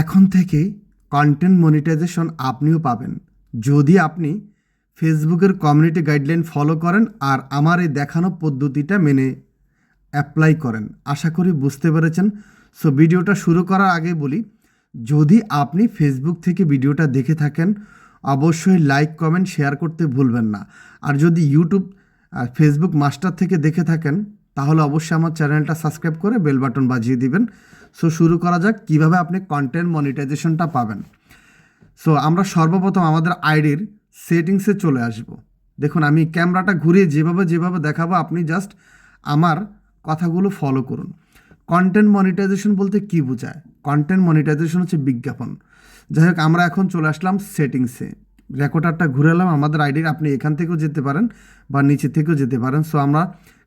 এখন থেকে content monetization আপনিও পাবেন যদি আপনি ফেসবুকের কমিউনিটি গাইডলাইন ফলো করেন আর আমার এই দেখানো পদ্ধতিটা মেনে অ্যাপ্লাই করেন। আশা করি বুঝতে পেরেছেন। সো ভিডিওটা শুরু করার আগে বলি, যদি আপনি ফেসবুক থেকে ভিডিওটা দেখে থাকেন অবশ্যই লাইক কমেন্ট শেয়ার করতে ভুলবেন না। আর যদি ইউটিউব ফেসবুক মাস্টার থেকে দেখে থাকেন তাহলে অবশ্যই আমার চ্যানেলটা সাবস্ক্রাইব করে বেল বাটন বাজিয়ে দিবেন। সো শুরু করা যাক কীভাবে আপনি কন্টেন্ট মনিটাইজেশনটা পাবেন। সো আমরা সর্বপ্রথম আমাদের আইডির সেটিংসে চলে আসব। দেখুন আমি ক্যামেরাটা ঘুরিয়ে যেভাবে দেখাবো আপনি জাস্ট আমার কথাগুলো ফলো করুন। কন্টেন্ট মনিটাইজেশন বলতে কী বোঝায়? কন্টেন্ট মনিটাইজেশন হচ্ছে বিজ্ঞাপন। যাই হোক, আমরা এখন চলে আসলাম সেটিংসে, রেকর্ডারটা ঘুরে এলাম আমাদের আইডির। আপনি এখান থেকেও যেতে পারেন বা নিচে থেকেও যেতে পারেন। সো আমরা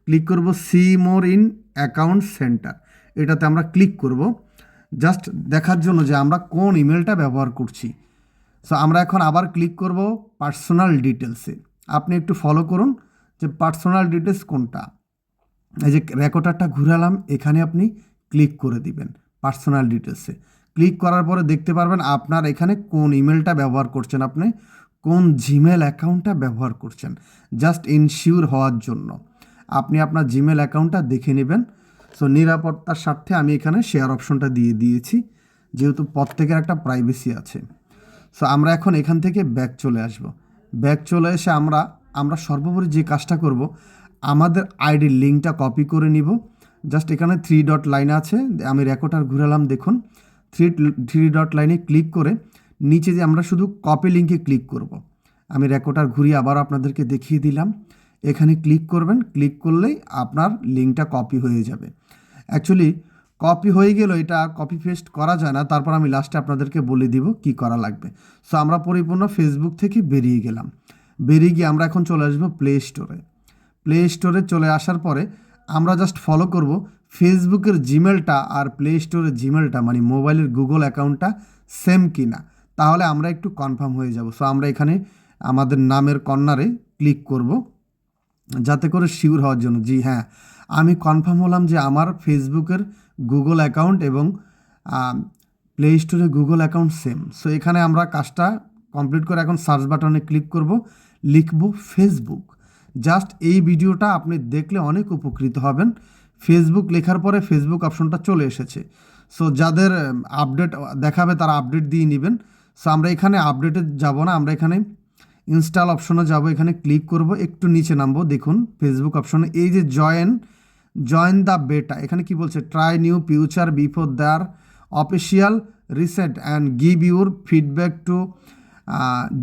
ক্লিক করব see more in account centre, এটাতে আমরা ক্লিক করব জাস্ট দেখার জন্য যে আমরা কোন ইমেলটা ব্যবহার করছি। সো আমরা এখন আবার ক্লিক করব পার্সোনাল ডিটেলসে। আপনি একটু ফলো করুন যে পার্সোনাল ডিটেলস কোনটা। এই যে রেকর্ডারটা ঘুরালাম, এখানে আপনি ক্লিক করে দিবেন পার্সোনাল ডিটেলসে। ক্লিক করার পরে দেখতে পারবেন আপনার এখানে কোন ইমেলটা ব্যবহার করছেন, আপনি কোন জিমেল অ্যাকাউন্টটা ব্যবহার করছেন। জাস্ট ইনশিওর হওয়ার জন্য আপনি আপনার জিমেল অ্যাকাউন্টটা দেখে নেবেন। সো নিরাপত্তার স্বার্থে আমি এখানে শেয়ার অপশনটা দিয়ে দিয়েছি, যেহেতু প্রত্যেকের একটা প্রাইভেসি আছে। সো আমরা এখন এখান থেকে ব্যাক চলে আসব। ব্যাক চলে এসে আমরা সর্বোপরি যে কাজটা করব, আমাদের আইডির লিঙ্কটা কপি করে নিব। জাস্ট এখানে 3 ডট লাইন আছে, আমি রেকর্ডার ঘুরালাম, দেখুন 3 ডট লাইনে ক্লিক করে নিচে যে আমরা শুধু কপি লিঙ্কে ক্লিক করব। আমি রেকর্ডার ঘুরিয়ে আবার আপনাদেরকে দেখিয়ে দিলাম। এখানে ক্লিক করবেন, ক্লিক করলেই আপনার লিঙ্কটা কপি হয়ে যাবে। অ্যাকচুয়ালি কপি হয়ে গেল, এটা কপি পেস্ট করা যায় না। তারপর আমি লাস্টে আপনাদেরকে বলে দিব কি করা লাগবে। সো আমরা পরিপূর্ণ ফেসবুক থেকে বেরিয়ে গেলাম। বেরিয়ে গিয়ে আমরা এখন চলে আসবো প্লে স্টোরে। প্লে স্টোরে চলে আসার পরে আমরা জাস্ট ফলো করব ফেসবুকের জিমেলটা আর প্লে স্টোরের জিমেলটা, মানে মোবাইলের গুগল অ্যাকাউন্টটা সেম কি না, তাহলে আমরা একটু কনফার্ম হয়ে যাব। সো আমরা এখানে আমাদের নামের কর্নারে ক্লিক করব যাতে করে শিওর হওয়ার জন্য, জি হ্যাঁ আমি কনফার্ম হলাম যে আমার ফেসবুকের গুগল অ্যাকাউন্ট এবং প্লে স্টোরে গুগল অ্যাকাউন্ট সেম। সো এখানে আমরা কাজটা কমপ্লিট করে এখন সার্চ বাটনে ক্লিক করব, লিখব ফেসবুক। জাস্ট এই ভিডিওটা আপনি দেখলে অনেক উপকৃত হবেন। ফেসবুক লেখার পরে ফেসবুক অপশনটা চলে এসেছে। সো যাদের আপডেট দেখাবে তারা আপডেট দিয়ে নেবেন। সো আমরা এখানে আপডেটে যাব না, আমরা এখানে ইনস্টল অপশনে যাব, এখানে ক্লিক করব, একটু নিচে নামবো, দেখুন ফেসবুক অপশনে এই যে জয়েন দ্য বেটা, এখানে কি বলছে, try new feature before their official reset and give your feedback to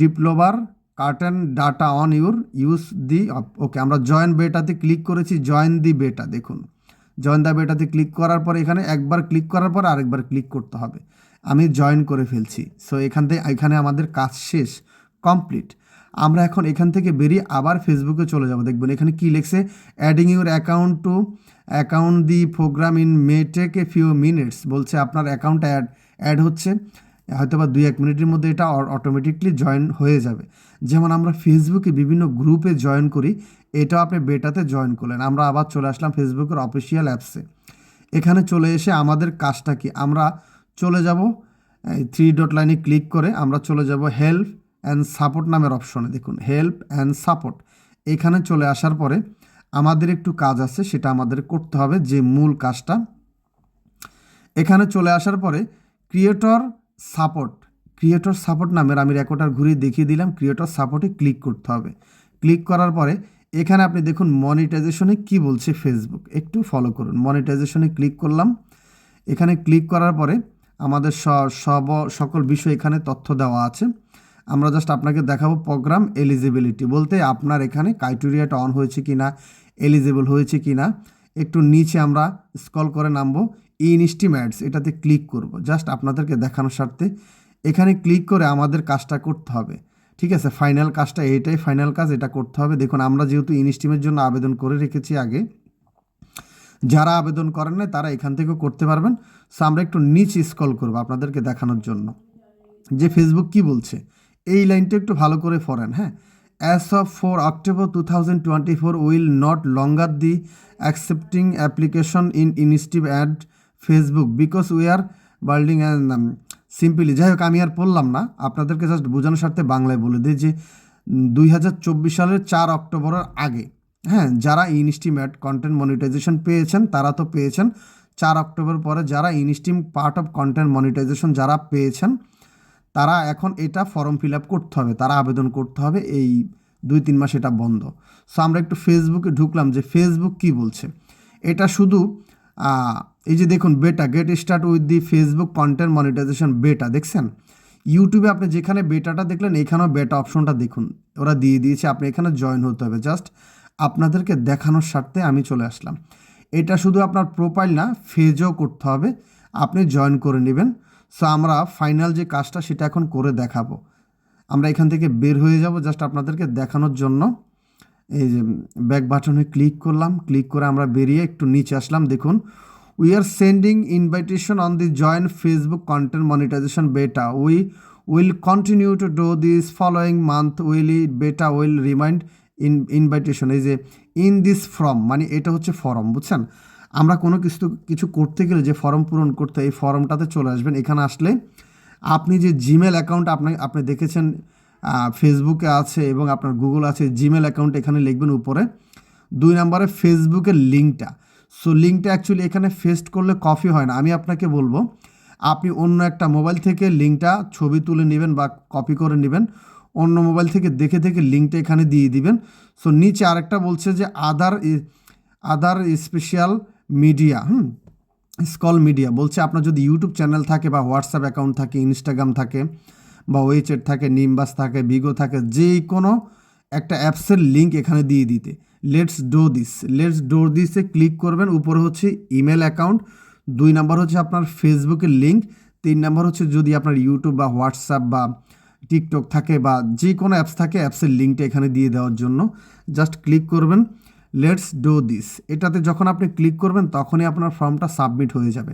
developer certain data on your use the. Okay, আমরা জয়েন বেটাতে ক্লিক করেছি, জয়েন দি বেটা। দেখুন জয়েন দ্য বেটাতে ক্লিক করার পর এখানে একবার ক্লিক করার পর আরেকবার ক্লিক করতে হবে। আমি জয়েন করে ফেলছি। সো এখানে আমাদের কাজ শেষ, কমপ্লিট। আমরা এখন এখান থেকে বেরিয়ে আবার ফেসবুকে চলে যাব। দেখবেন এখানে কি লিখছে, adding your account the program in may take a few minutes. বলছে আপনার অ্যাকাউন্ট অ্যাড হচ্ছে, হয়তো বা 2-1 মিনিটের মধ্যে এটা অটোমেটিকলি জয়েন হয়ে যাবে। যেমন আমরা ফেসবুকে বিভিন্ন গ্রুপে জয়েন করি, এটাও আপনি বেটাতে জয়েন করলেন। আমরা আবার চলে আসলাম ফেসবুকের অফিসিয়াল অ্যাপসে। এখানে চলে এসে আমাদের কাজটা কি, আমরা চলে যাব 3 ডট লাইনে ক্লিক করে আমরা চলে যাব হেল্প অ্যান্ড সাপোর্ট নামের অপশনে। দেখুন হেল্প অ্যান্ড সাপোর্ট, এখানে চলে আসার পরে আমাদের একটু কাজ আছে, সেটা আমাদের করতে হবে, যে মূল কাজটা। এখানে চলে আসার পরে ক্রিয়েটর সাপোর্ট নামের, আমি রেকর্ডার ঘুরিয়ে দেখিয়ে দিলাম, ক্রিয়েটর সাপোর্টে ক্লিক করতে হবে। ক্লিক করার পরে এখানে আপনি দেখুন মনিটাইজেশনে কি বলছে ফেসবুক, একটু ফলো করুন। মনিটাইজেশনে ক্লিক করলাম, এখানে ক্লিক করার পরে আমাদের সকল বিষয় এখানে তথ্য দেওয়া আছে। আমরা জাস্ট আপনাকে দেখাবো প্রোগ্রাম এলিজিবিলিটি, বলতে আপনার এখানে ক্রাইটেরিয়াটা অন হয়েছে কি না, এলিজিবল হয়েছে কি না। একটু নিচে আমরা স্ক্রল করে নামবো, ইনস্টিমেটস, এটাতে ক্লিক করব জাস্ট আপনাদেরকে দেখানোর স্বার্থে। এখানে ক্লিক করে আমাদের কাজটা করতে হবে, ঠিক আছে। ফাইনাল কাজটা এইটাই, ফাইনাল কাজ এটা করতে হবে। দেখুন আমরা যেহেতু ইনস্টিমের জন্য আবেদন করে রেখেছি আগে, যারা আবেদন করেন না তারা এখান থেকেও করতে পারবেন। সো আমরা একটু নিচে স্ক্রল করবো আপনাদেরকে দেখানোর জন্য যে ফেসবুক কি বলছে। এই লাইনটা একটু ভালো করে পড়েন, হ্যাঁ। As of 4 October 2024 will not longer the accepting application in instream ad Facebook because we are building and simply. যাই হোক, আমি আর পড়লাম না, আপনাদেরকে জাস্ট বোঝানোর স্বার্থে বাংলায় বলে দিই যে 2024 সালের 4 অক্টোবরের আগে, হ্যাঁ, যারা ইনস্টিম অ্যাড কন্টেন্ট মনিটাইজেশন পেয়েছেন তারা তো পেয়েছেন। 4 অক্টোবর পরে যারা instream part of content monetization যারা পেয়েছেন তারা এখন এটা ফর্ম ফিল আপ করতে হবে, তারা আবেদন করতে হবে। এই 2-3 মাস এটা বন্ধ। সো আমরা একটু ফেসবুকে ঢুকলাম যে ফেসবুক কি বলছে। এটা শুধু এই যে দেখুন, beta get start with the Facebook content monetization beta, দেখছেন ইউটিউবে আপনি যেখানে বেটাটা দেখলেন এখানেও বেটা অপশনটা দেখুন, ওরা দিয়ে দিয়েছে। আপনি এখানে জয়েন হতে হবে। জাস্ট আপনাদেরকে দেখানোর স্বার্থে আমি চলে আসলাম। এটা শুধু আপনার প্রোফাইল না, ফেজও করতে হবে, আপনি জয়েন করে নেবেন। সো আমরা ফাইনাল যে কাজটা সেটা এখন করে দেখাবো। আমরা এখান থেকে বের হয়ে যাব জাস্ট আপনাদেরকে দেখানোর জন্য। এই যে ব্যাক বাটনে ক্লিক করলাম, ক্লিক করে আমরা বেরিয়ে একটু নিচে আসলাম। দেখুন, we are sending invitation on the join Facebook content monetization beta, we will continue to do this following month, beta will remind invitation. এই যে ইন দিস ফর্ম, মানে এটা হচ্ছে ফর্ম, বুঝছেন। আমরা কোনো কিছু করতে গেলে যে ফর্ম পূরণ করতে, এই ফর্মটাতে চলে আসবেন। এখানে আসলে আপনি যে জিমেল অ্যাকাউন্ট আপনি দেখেছেন ফেসবুকে আছে এবং আপনার গুগল আছে, জিমেল অ্যাকাউন্ট এখানে লিখবেন উপরে 2 নম্বরে ফেসবুকের লিঙ্কটা। সো লিঙ্কটা অ্যাকচুয়ালি এখানে পেস্ট করলে কপি হয় না। আমি আপনাকে বলবো আপনি অন্য একটা মোবাইল থেকে লিঙ্কটা ছবি তুলে নেবেন বা কপি করে নেবেন, অন্য মোবাইল থেকে দেখে দেখে লিঙ্কটা এখানে দিয়ে দিবেন। সো নিচে আরেকটা বলছে যে আদার স্পেশাল মিডিয়া, স্কল মিডিয়া বলছে আপনার যদি ইউটিউব চ্যানেল থাকে বা হোয়াটসঅ্যাপ অ্যাকাউন্ট থাকে, ইনস্টাগ্রাম থাকে বা ওয়েচেট থাকে, নিমবাস থাকে, বিগো থাকে, যে কোনো একটা অ্যাপসের লিঙ্ক এখানে দিয়ে দিতে। লেটস ডো দিসে ক্লিক করবেন। উপরে হচ্ছে ইমেল অ্যাকাউন্ট, 2 নাম্বার হচ্ছে আপনার ফেসবুকের লিঙ্ক, 3 নাম্বার হচ্ছে যদি আপনার ইউটিউব বা হোয়াটসঅ্যাপ বা টিকটক থাকে বা যে কোনো অ্যাপস থাকে, অ্যাপসের লিঙ্কটা এখানে দিয়ে দেওয়ার জন্য জাস্ট ক্লিক করবেন। লেটস ডু দিস, এটাতে যখন আপনি ক্লিক করবেন তখনই আপনার ফর্মটা সাবমিট হয়ে যাবে।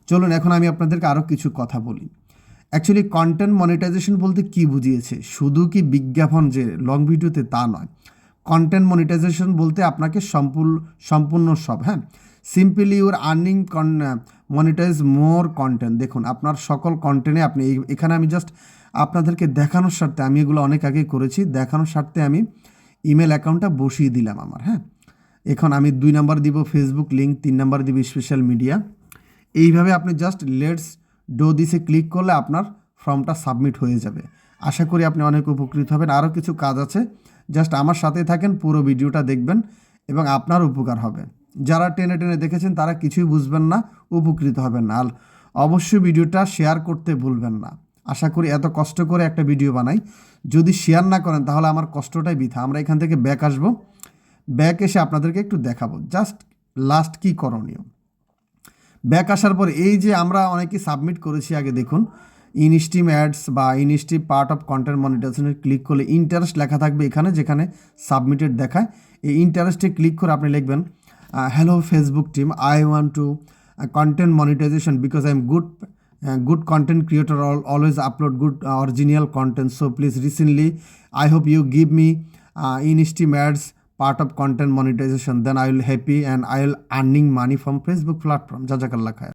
চলুন এখন আমি আপনাদেরকে আরও কিছু কথা বলি। অ্যাকচুয়ালি কন্টেন্ট মনিটাইজেশন বলতে কি বুঝিয়েছে, শুধু কি বিজ্ঞাপন যে লং ভিডিওতে, তা নয়। কন্টেন্ট মনিটাইজেশন বলতে আপনাকে সম্পূর্ণ সব, হ্যাঁ। Simply your earning monetize more content. দেখুন আপনার সকল কন্টেন্টে আপনি এখানে আমি জাস্ট আপনাদেরকে দেখানোর স্বার্থে, আমি এগুলো অনেক আগে করেছি, দেখানোর স্বার্থে আমি ইমেল অ্যাকাউন্টটা বসিয়ে দিলাম আমার, হ্যাঁ। এখন আমি 2 নাম্বার দিব ফেসবুক লিঙ্ক, 3 নাম্বার দিব স্পেশাল মিডিয়া। এইভাবে আপনি জাস্ট লেটস ডো দিসে ক্লিক করলে আপনার ফর্মটা সাবমিট হয়ে যাবে। আশা করি আপনি অনেক উপকৃত হবেন। আরও কিছু কাজ আছে, জাস্ট আমার সাথে থাকেন, পুরো ভিডিওটা দেখবেন এবং আপনার উপকার হবে। যারা টেনে টেনে দেখেছেন তারা কিছুই বুঝবেন না, উপকৃত হবেন না। আর অবশ্যই ভিডিওটা শেয়ার করতে ভুলবেন না। আশা করি এত কষ্ট করে একটা ভিডিও বানাই, যদি শেয়ার না করেন তাহলে আমার কষ্টটাই বৃথা। আমরা এখান থেকে ব্যাক আসবো, ব্যাক এসে আপনাদেরকে একটু দেখাবো জাস্ট লাস্ট কী করণীয়। ব্যাক আসার পর এই যে আমরা অনেকেই সাবমিট করেছি আগে, দেখুন ইনস্টিম অ্যাডস বা ইনস্টিম পার্ট অফ কন্টেন্ট মনিটাইজেশনে ক্লিক করলে ইন্টারেস্ট লেখা থাকবে এখানে, যেখানে সাবমিটেড দেখায়। এই ইন্টারেস্টে ক্লিক করে আপনি লিখবেন, hello Facebook team, I want to content monetization because I'm good content creator, always upload good original content, so please recently I hope you give me in-stream ads part of content monetization, then I will happy and I will earning money from Facebook platform. Jazakallah khair.